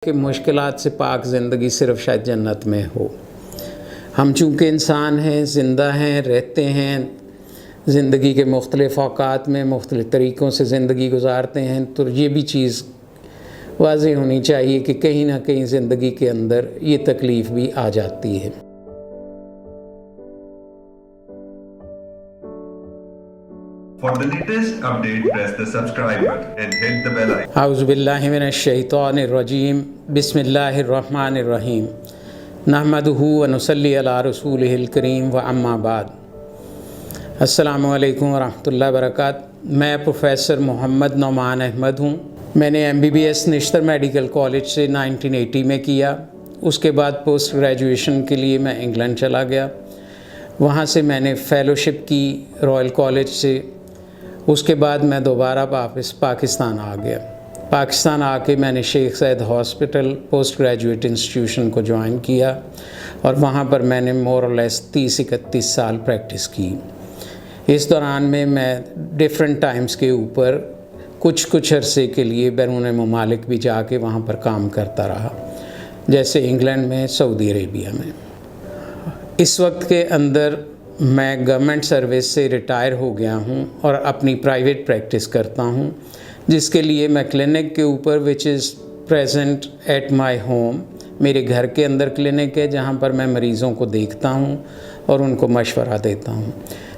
کہ مشکلات سے پاک زندگی صرف شاید جنت میں ہو۔ ہم چونکہ انسان ہیں، زندہ ہیں، رہتے ہیں، زندگی کے مختلف اوقات میں مختلف طریقوں سے زندگی گزارتے ہیں، تو یہ بھی چیز واضح ہونی چاہیے کہ کہیں نہ کہیں زندگی کے اندر یہ تکلیف بھی آ جاتی ہے۔ For the latest update, press the subscribe button and hit the bell icon. اعوذ باللہ من الشیطان الرجیم، بسم اللہ الرحمن الرحیم، نحمدہ ونصلی علی رسولہ الکریم واما بعد۔ السلام علیکم ورحمۃ اللہ وبرکاتہ۔ میں پروفیسر محمد نعمان احمد ہوں۔ میں نے MBBS نشتر میڈیکل کالج سے 1980 میں کیا۔ اس کے بعد پوسٹ گریجویشن کے لیے میں انگلینڈ چلا گیا۔ وہاں سے میں نے فیلوشپ کی رائل کالج سے۔ اس کے بعد میں دوبارہ واپس پاکستان آ گیا۔ پاکستان آ کے میں نے شیخ Zayed hospital post graduate institution کو جوائن کیا، اور وہاں پر میں نے مور اور لیس 30-31 سال پریکٹس کی۔ اس دوران میں ڈیفرنٹ ٹائمز کے اوپر کچھ عرصے کے لیے بیرون ممالک بھی جا کے وہاں پر کام کرتا رہا، جیسے انگلینڈ میں، سعودی عربیہ میں۔ اس وقت کے اندر میں گورنمنٹ سروس سے ریٹائر ہو گیا ہوں اور اپنی پرائیویٹ پریکٹس کرتا ہوں، جس کے لیے میں کلینک کے اوپر which is present at my home, میرے گھر کے اندر کلینک ہے جہاں پر میں مریضوں کو دیکھتا ہوں اور ان کو مشورہ دیتا ہوں۔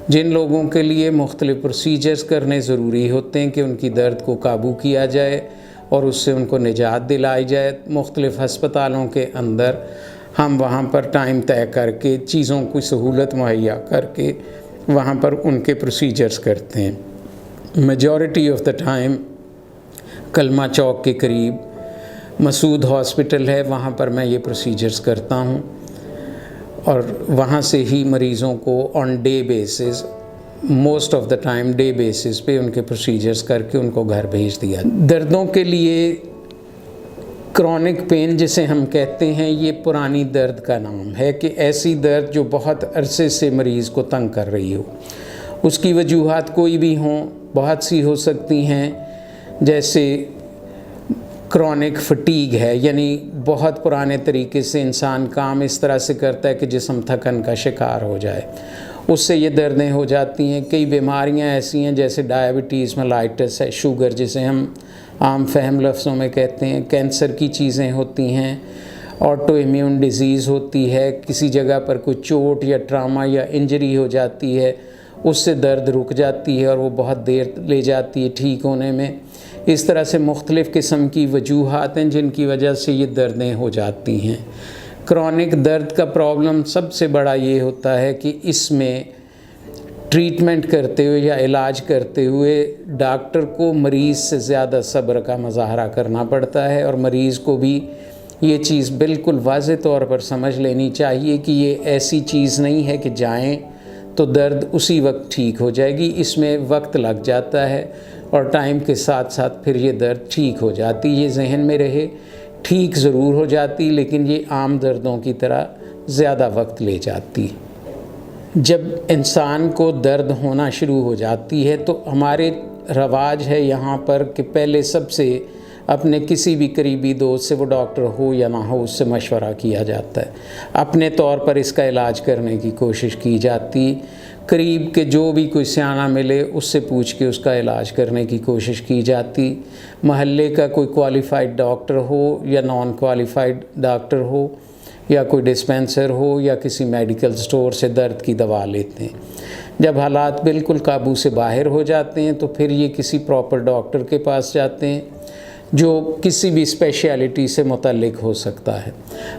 جن لوگوں کے لیے مختلف پروسیجرز کرنے ضروری ہوتے ہیں کہ ان کی درد کو قابو کیا جائے اور اس سے ان کو نجات دلائی جائے، مختلف ہسپتالوں کے اندر ہم وہاں پر ٹائم طے کر کے چیزوں کی سہولت مہیا کر کے وہاں پر ان کے پروسیجرز کرتے ہیں۔ میجورٹی آف دا ٹائم کلمہ چوک کے قریب مسعود ہاسپٹل ہے، وہاں پر میں یہ پروسیجرز کرتا ہوں، اور وہاں سے ہی مریضوں کو on day basis, most of the time day basis پہ ان کے پروسیجرز کر کے ان کو گھر بھیج دیا۔ دردوں کے لیے کرونک پین جسے ہم کہتے ہیں، یہ پرانی درد کا نام ہے، کہ ایسی درد جو بہت عرصے سے مریض کو تنگ کر رہی ہو۔ اس کی وجوہات کوئی بھی ہوں، بہت سی ہو سکتی ہیں، جیسے کرونک فٹیگ ہے، یعنی بہت پرانے طریقے سے انسان کام اس طرح سے کرتا ہے کہ جسم تھکن کا شکار ہو جائے، اس سے یہ دردیں ہو جاتی ہیں۔ کئی بیماریاں ایسی ہیں جیسے ڈائبٹیز میلائٹس ہے، شوگر جسے ہم عام فہم لفظوں میں کہتے ہیں، کینسر کی چیزیں ہوتی ہیں، آٹو امیون ڈیزیز ہوتی ہے، کسی جگہ پر کوئی چوٹ یا ٹراما یا انجری ہو جاتی ہے، اس سے درد رک جاتی ہے اور وہ بہت دیر لے جاتی ہے ٹھیک ہونے میں۔ اس طرح سے مختلف قسم کی وجوہات ہیں جن کی وجہ سے یہ دردیں ہو جاتی ہیں۔ کرونک درد کا پرابلم سب سے بڑا یہ ہوتا ہے کہ اس میں ٹریٹمنٹ کرتے ہوئے یا علاج کرتے ہوئے ڈاکٹر کو مریض سے زیادہ صبر کا مظاہرہ کرنا پڑتا ہے، اور مریض کو بھی یہ چیز بالکل واضح طور پر سمجھ لینی چاہیے کہ یہ ایسی چیز نہیں ہے کہ جائیں تو درد اسی وقت ٹھیک ہو جائے گی۔ اس میں وقت لگ جاتا ہے، اور ٹائم کے ساتھ ساتھ پھر یہ درد ٹھیک ہو جاتی۔ یہ ذہن میں رہے، ٹھیک ضرور ہو جاتی، لیکن یہ عام دردوں کی طرح زیادہ وقت لے جاتی۔ جب انسان کو درد ہونا شروع ہو جاتی ہے تو ہمارے رواج ہے یہاں پر کہ پہلے سب سے اپنے کسی بھی قریبی دوست سے، وہ ڈاکٹر ہو یا نہ ہو، اس سے مشورہ کیا جاتا ہے، اپنے طور پر اس کا علاج کرنے کی کوشش کی جاتی۔ قریب کے جو بھی کوئی سیانہ ملے اس سے پوچھ کے اس کا علاج کرنے کی کوشش کی جاتی۔ محلے کا کوئی کوالیفائڈ ڈاکٹر ہو یا نان کوالیفائڈ ڈاکٹر ہو، یا کوئی ڈسپینسر ہو یا کسی میڈیکل سٹور سے درد کی دوا لیتے ہیں۔ جب حالات بالکل قابو سے باہر ہو جاتے ہیں تو پھر یہ کسی پراپر ڈاکٹر کے پاس جاتے ہیں جو کسی بھی اسپیشلٹی سے متعلق ہو سکتا ہے۔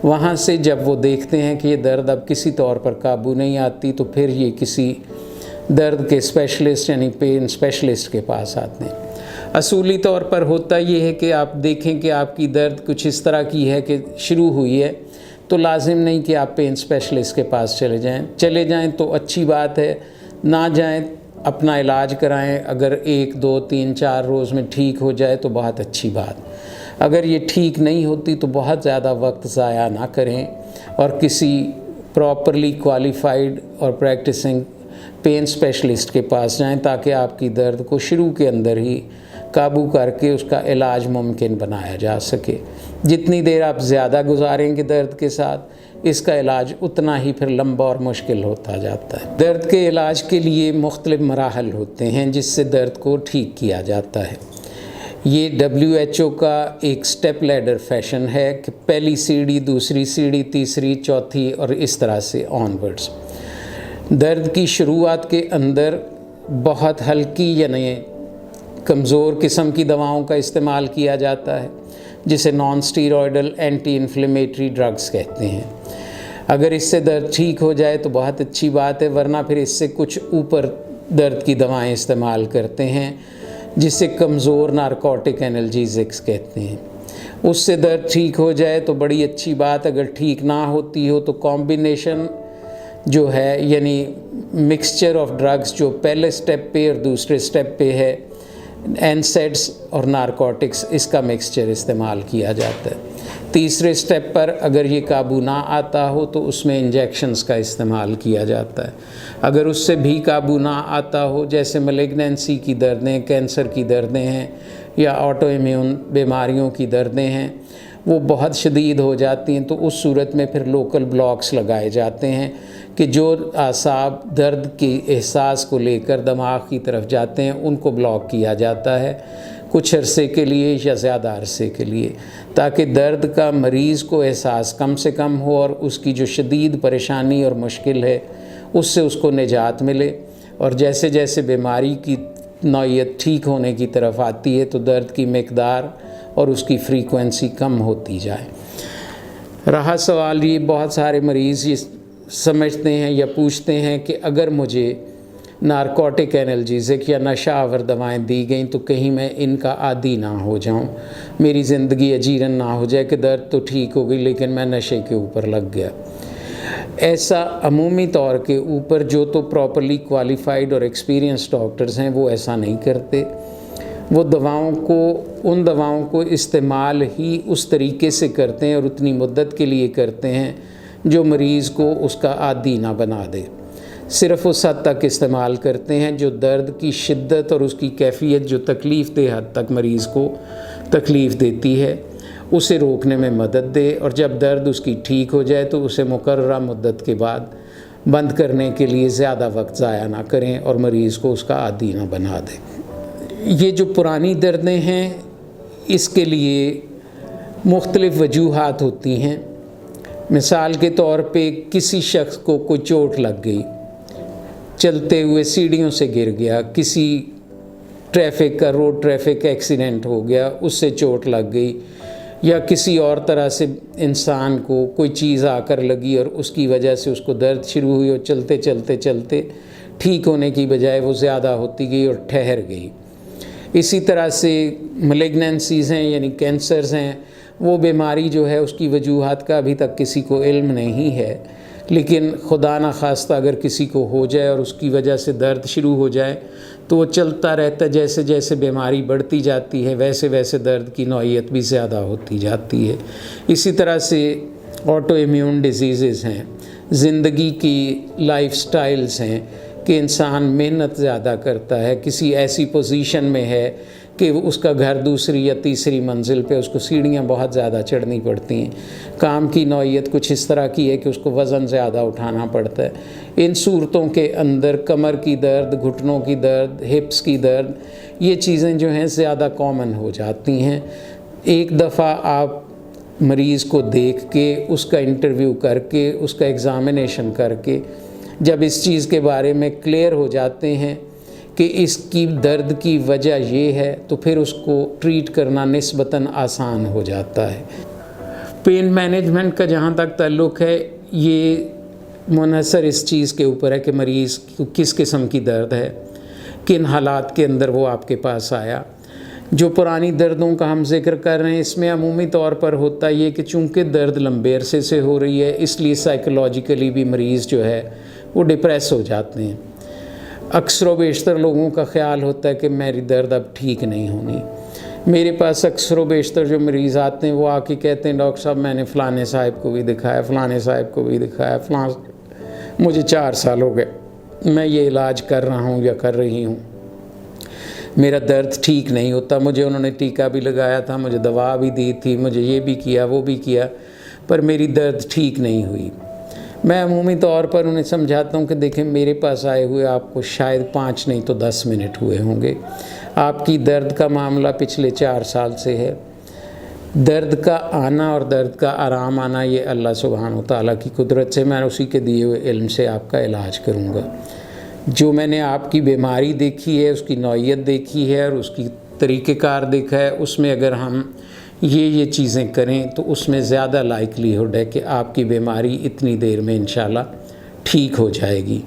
وہاں سے جب وہ دیکھتے ہیں کہ یہ درد اب کسی طور پر قابو نہیں آتی تو پھر یہ کسی درد کے اسپیشلسٹ یعنی پین اسپیشلسٹ کے پاس آتے ہیں۔ اصولی طور پر ہوتا یہ ہے کہ آپ دیکھیں کہ آپ کی درد کچھ اس طرح کی ہے کہ شروع ہوئی ہے، تو لازم نہیں کہ آپ پین اسپیشلسٹ کے پاس چلے جائیں تو اچھی بات ہے، نہ جائیں، اپنا علاج کرائیں۔ اگر 1 2 3 4 روز میں ٹھیک ہو جائے تو بہت اچھی بات۔ اگر یہ ٹھیک نہیں ہوتی تو بہت زیادہ وقت ضائع نہ کریں، اور کسی پراپرلی کوالیفائڈ اور پریکٹسنگ پین اسپیشلسٹ کے پاس جائیں، تاکہ آپ کی درد کو شروع کے اندر ہی قابو کر کے اس کا علاج ممکن بنایا جا سکے۔ جتنی دیر آپ زیادہ گزاریں گے درد کے ساتھ، اس کا علاج اتنا ہی پھر لمبا اور مشکل ہوتا جاتا ہے۔ درد کے علاج کے لیے مختلف مراحل ہوتے ہیں جس سے درد کو ٹھیک کیا جاتا ہے۔ یہ WHO کا ایک سٹیپ لیڈر فیشن ہے کہ پہلی سیڑھی، دوسری سیڑھی، تیسری، چوتھی اور اس طرح سے آنورڈز۔ درد کی شروعات کے اندر بہت ہلکی یعنی کمزور قسم کی دواؤں کا استعمال کیا جاتا ہے جسے نان سٹیرائڈل اینٹی انفلیمیٹری ڈرگز کہتے ہیں۔ اگر اس سے درد ٹھیک ہو جائے تو بہت اچھی بات ہے، ورنہ پھر اس سے کچھ اوپر درد کی دوائیں استعمال کرتے ہیں جسے کمزور نارکوٹک انالجیزکس کہتے ہیں۔ اس سے درد ٹھیک ہو جائے تو بڑی اچھی بات، اگر ٹھیک نہ ہوتی ہو تو کمبینیشن جو ہے یعنی مکسچر آف ڈرگز جو پہلے سٹیپ پہ اور دوسرے سٹیپ پہ ہے، NSAIDs اور نارکوٹکس، اس کا مکسچر استعمال کیا جاتا ہے۔ تیسرے سٹیپ پر اگر یہ قابو نہ آتا ہو تو اس میں انجیکشنز کا استعمال کیا جاتا ہے۔ اگر اس سے بھی قابو نہ آتا ہو، جیسے ملیگنینسی کی دردیں، کینسر کی دردیں ہیں یا آٹو امیون بیماریوں کی دردیں ہیں، وہ بہت شدید ہو جاتی ہیں، تو اس صورت میں پھر لوکل بلاکس لگائے جاتے ہیں کہ جو اعصاب درد کے احساس کو لے کر دماغ کی طرف جاتے ہیں ان کو بلاک کیا جاتا ہے کچھ عرصے کے لیے یا زیادہ عرصے کے لیے، تاکہ درد کا مریض کو احساس کم سے کم ہو اور اس کی جو شدید پریشانی اور مشکل ہے اس سے اس کو نجات ملے، اور جیسے جیسے بیماری کی نوعیت ٹھیک ہونے کی طرف آتی ہے تو درد کی مقدار اور اس کی فریکوینسی کم ہوتی جائے۔ رہا سوال یہ، بہت سارے مریض یہ سمجھتے ہیں یا پوچھتے ہیں کہ اگر مجھے نارکوٹک انالجیزک یا نشہ آور دوائیں دی گئیں تو کہیں میں ان کا عادی نہ ہو جاؤں، میری زندگی اجیرن نہ ہو جائے کہ درد تو ٹھیک ہو گئی لیکن میں نشے کے اوپر لگ گیا۔ ایسا عمومی طور کے اوپر جو تو پراپرلی کوالیفائڈ اور ایکسپیرینس ڈاکٹرز ہیں وہ ایسا نہیں کرتے، وہ ان دواؤں کو استعمال ہی اس طریقے سے کرتے ہیں اور اتنی مدت کے لیے کرتے ہیں جو مریض کو اس کا عادی نہ بنا دے، صرف اس حد تک استعمال کرتے ہیں جو درد کی شدت اور اس کی کیفیت جو تکلیف دہ حد تک مریض کو تکلیف دیتی ہے اسے روکنے میں مدد دے، اور جب درد اس کی ٹھیک ہو جائے تو اسے مقررہ مدت کے بعد بند کرنے کے لیے زیادہ وقت ضائع نہ کریں اور مریض کو اس کا عادی نہ بنا دیں۔ یہ جو پرانی دردیں ہیں اس کے لیے مختلف وجوہات ہوتی ہیں۔ مثال کے طور پہ کسی شخص کو کوئی چوٹ لگ گئی، چلتے ہوئے سیڑھیوں سے گر گیا، کسی روڈ ٹریفک ایکسیڈنٹ ہو گیا، اس سے چوٹ لگ گئی، یا کسی اور طرح سے انسان کو کوئی چیز آ کر لگی اور اس کی وجہ سے اس کو درد شروع ہوئی اور چلتے چلتے چلتے ٹھیک ہونے کی بجائے وہ زیادہ ہوتی گئی اور ٹھہر گئی۔ اسی طرح سے ملیگنینسیز ہیں یعنی کینسرز ہیں، وہ بیماری جو ہے اس کی وجوہات کا ابھی تک کسی کو علم نہیں ہے، لیکن خدا نخواستہ اگر کسی کو ہو جائے اور اس کی وجہ سے درد شروع ہو جائے تو وہ چلتا رہتا ہے، جیسے جیسے بیماری بڑھتی جاتی ہے ویسے ویسے درد کی نوعیت بھی زیادہ ہوتی جاتی ہے۔ اسی طرح سے آٹو امیون ڈیزیزز ہیں، زندگی کی لائف سٹائلز ہیں کہ انسان محنت زیادہ کرتا ہے، کسی ایسی پوزیشن میں ہے کہ اس کا گھر دوسری یا تیسری منزل پہ، اس کو سیڑھیاں بہت زیادہ چڑھنی پڑتی ہیں، کام کی نوعیت کچھ اس طرح کی ہے کہ اس کو وزن زیادہ اٹھانا پڑتا ہے۔ ان صورتوں کے اندر کمر کی درد، گھٹنوں کی درد، ہپس کی درد، یہ چیزیں جو ہیں زیادہ کامن ہو جاتی ہیں۔ ایک دفعہ آپ مریض کو دیکھ کے، اس کا انٹرویو کر کے، اس کا ایگزامینیشن کر کے جب اس چیز کے بارے میں کلیئر ہو جاتے ہیں کہ اس کی درد کی وجہ یہ ہے تو پھر اس کو ٹریٹ کرنا نسبتاً آسان ہو جاتا ہے۔ پین مینجمنٹ کا جہاں تک تعلق ہے، یہ منحصر اس چیز کے اوپر ہے کہ مریض کو کس قسم کی درد ہے، کن حالات کے اندر وہ آپ کے پاس آیا۔ جو پرانی دردوں کا ہم ذکر کر رہے ہیں اس میں عمومی طور پر ہوتا یہ کہ چونکہ درد لمبے عرصے سے ہو رہی ہے اس لیے سائیکولوجیکلی بھی مریض جو ہے وہ ڈپریس ہو جاتے ہیں۔ اکثر و بیشتر لوگوں کا خیال ہوتا ہے کہ میری درد اب ٹھیک نہیں ہونی۔ میرے پاس اکثر و بیشتر جو مریض آتے ہیں وہ آ کے کہتے ہیں ڈاکٹر صاحب میں نے فلانے صاحب کو بھی دکھایا، فلانے صاحب کو بھی دکھایا، مجھے 4 سال ہو گئے میں یہ علاج کر رہا ہوں یا کر رہی ہوں، میرا درد ٹھیک نہیں ہوتا. مجھے انہوں نے ٹیکا بھی لگایا تھا, مجھے دوا بھی دی تھی, مجھے یہ بھی کیا وہ بھی کیا, پر میری درد ٹھیک نہیں ہوئی. میں عمومی طور پر انہیں سمجھاتا ہوں کہ دیکھیں میرے پاس آئے ہوئے آپ کو شاید 5 نہیں تو 10 منٹ ہوئے ہوں گے. آپ کی درد کا معاملہ پچھلے 4 سال سے ہے. درد کا آنا اور درد کا آرام آنا یہ اللہ سبحانہ و تعالیٰ کی قدرت سے, میں اسی کے دیے ہوئے علم سے آپ کا علاج کروں گا. جو میں نے آپ کی بیماری دیکھی ہے, اس کی نوعیت دیکھی ہے اور اس کی طریقہ کار دیکھا ہے, اس میں اگر ہم یہ چیزیں کریں تو اس میں زیادہ لائکلیہڈ ہے کہ آپ کی بیماری اتنی دیر میں انشاءاللہ ٹھیک ہو جائے گی.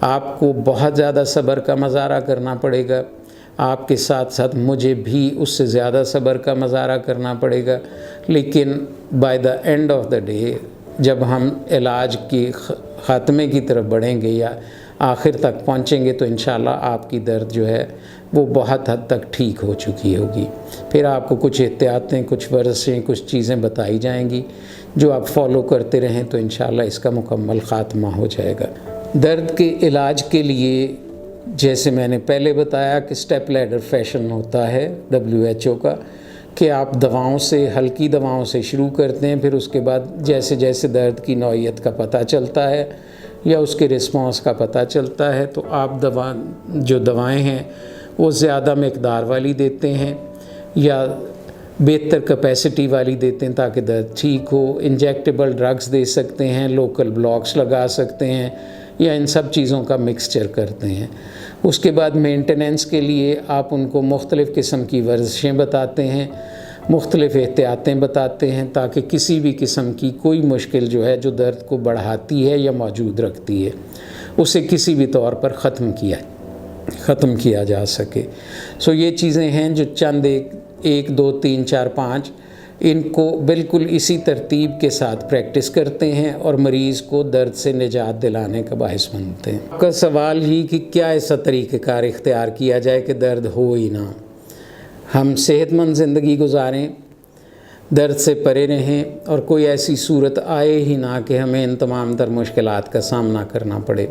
آپ کو بہت زیادہ صبر کا مظاہرہ کرنا پڑے گا, آپ کے ساتھ ساتھ مجھے بھی اس سے زیادہ صبر کا مظاہرہ کرنا پڑے گا, لیکن by the and of the day جب ہم علاج کی خاتمے کی طرف بڑھیں گے یا آخر تک پہنچیں گے تو انشاءاللہ آپ کی درد جو ہے وہ بہت حد تک ٹھیک ہو چکی ہوگی. پھر آپ کو کچھ احتیاطیں, کچھ ورزشیں, کچھ چیزیں بتائی جائیں گی جو آپ فالو کرتے رہیں تو انشاءاللہ اس کا مکمل خاتمہ ہو جائے گا. درد کے علاج کے لیے جیسے میں نے پہلے بتایا کہ اسٹیپ لیڈر فیشن ہوتا ہے WHO کا, کہ آپ دواؤں سے, ہلکی دواؤں سے شروع کرتے ہیں, پھر اس کے بعد جیسے جیسے درد کی نوعیت کا پتہ چلتا ہے یا اس کے رسپانس کا پتہ چلتا ہے تو آپ جو دوائیں ہیں وہ زیادہ مقدار والی دیتے ہیں یا بہتر کیپیسٹی والی دیتے ہیں تاکہ درد ٹھیک ہو. انجیکٹیبل ڈرگز دے سکتے ہیں, لوکل بلاکس لگا سکتے ہیں یا ان سب چیزوں کا مکسچر کرتے ہیں. اس کے بعد مینٹیننس کے لیے آپ ان کو مختلف قسم کی ورزشیں بتاتے ہیں, مختلف احتیاطیں بتاتے ہیں تاکہ کسی بھی قسم کی کوئی مشکل جو ہے جو درد کو بڑھاتی ہے یا موجود رکھتی ہے اسے کسی بھی طور پر ختم کیا جا سکے. یہ چیزیں ہیں جو چند 1 2 3 4 5 ان کو بالکل اسی ترتیب کے ساتھ پریکٹس کرتے ہیں اور مریض کو درد سے نجات دلانے کا باعث بنتے ہیں. آپ کا سوال ہی کہ کیا ایسا طریقہ کار اختیار کیا جائے کہ درد ہو ہی نہ, ہم صحت مند زندگی گزاریں, درد سے پرے رہیں اور کوئی ایسی صورت آئے ہی نہ کہ ہمیں ان تمام تر مشکلات کا سامنا کرنا پڑے.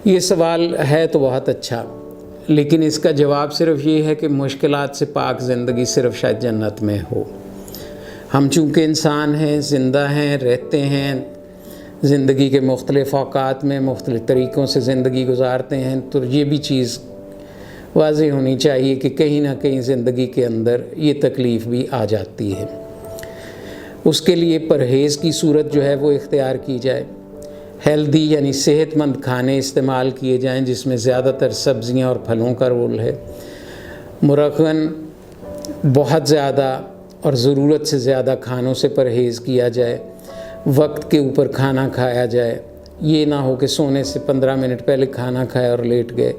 یہ سوال ہے تو بہت اچھا, لیکن اس کا جواب صرف یہ ہے کہ مشکلات سے پاک زندگی صرف شاید جنت میں ہو. ہم چونکہ انسان ہیں, زندہ ہیں, رہتے ہیں, زندگی کے مختلف اوقات میں مختلف طریقوں سے زندگی گزارتے ہیں, تو یہ بھی چیز واضح ہونی چاہیے کہ کہیں نہ کہیں زندگی کے اندر یہ تکلیف بھی آ جاتی ہے. اس کے لیے پرہیز کی صورت جو ہے وہ اختیار کی جائے, ہیلدی یعنی صحت مند کھانے استعمال کیے جائیں جس میں زیادہ تر سبزیاں اور پھلوں کا رول ہے. مرغن بہت زیادہ اور ضرورت سے زیادہ کھانوں سے پرہیز کیا جائے, وقت کے اوپر کھانا کھایا جائے. یہ نہ ہو کہ سونے سے 15 منٹ پہلے کھانا کھائے اور لیٹ گئے.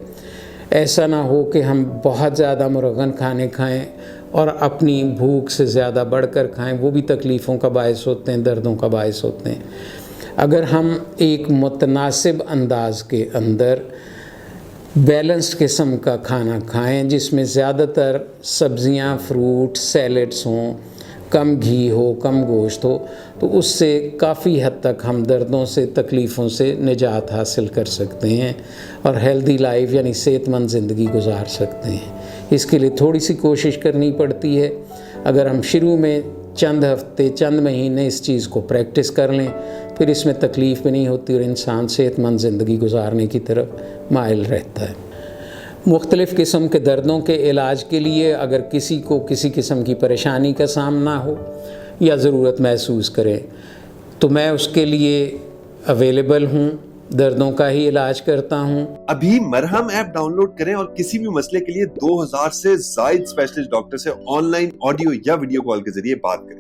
ایسا نہ ہو کہ ہم بہت زیادہ مرغن کھانے کھائیں اور اپنی بھوک سے زیادہ بڑھ کر کھائیں, وہ بھی تکلیفوں کا باعث ہوتے ہیں, دردوں کا باعث ہوتے ہیں. اگر ہم ایک متناسب انداز کے اندر بیلنسڈ قسم کا کھانا کھائیں جس میں زیادہ تر سبزیاں, فروٹ, سیلڈس ہوں, کم گھی ہو, کم گوشت ہو, تو اس سے کافی حد تک ہم دردوں سے, تکلیفوں سے نجات حاصل کر سکتے ہیں اور ہیلدی لائف یعنی صحت مند زندگی گزار سکتے ہیں. اس کے لیے تھوڑی سی کوشش کرنی پڑتی ہے. اگر ہم شروع میں چند ہفتے, چند مہینے اس چیز کو پریکٹس کر لیں پھر اس میں تکلیف بھی نہیں ہوتی اور انسان صحت مند زندگی گزارنے کی طرف مائل رہتا ہے. مختلف قسم کے دردوں کے علاج کے لیے اگر کسی کو کسی قسم کی پریشانی کا سامنا ہو یا ضرورت محسوس کرے تو میں اس کے لیے اویلیبل ہوں, دردوں کا ہی علاج کرتا ہوں. ابھی مرہم ایپ ڈاؤن لوڈ کریں اور کسی بھی مسئلے کے لیے 2000 سے زائد اسپیشلسٹ ڈاکٹر سے آن لائن آڈیو یا ویڈیو کال کے ذریعے بات کریں.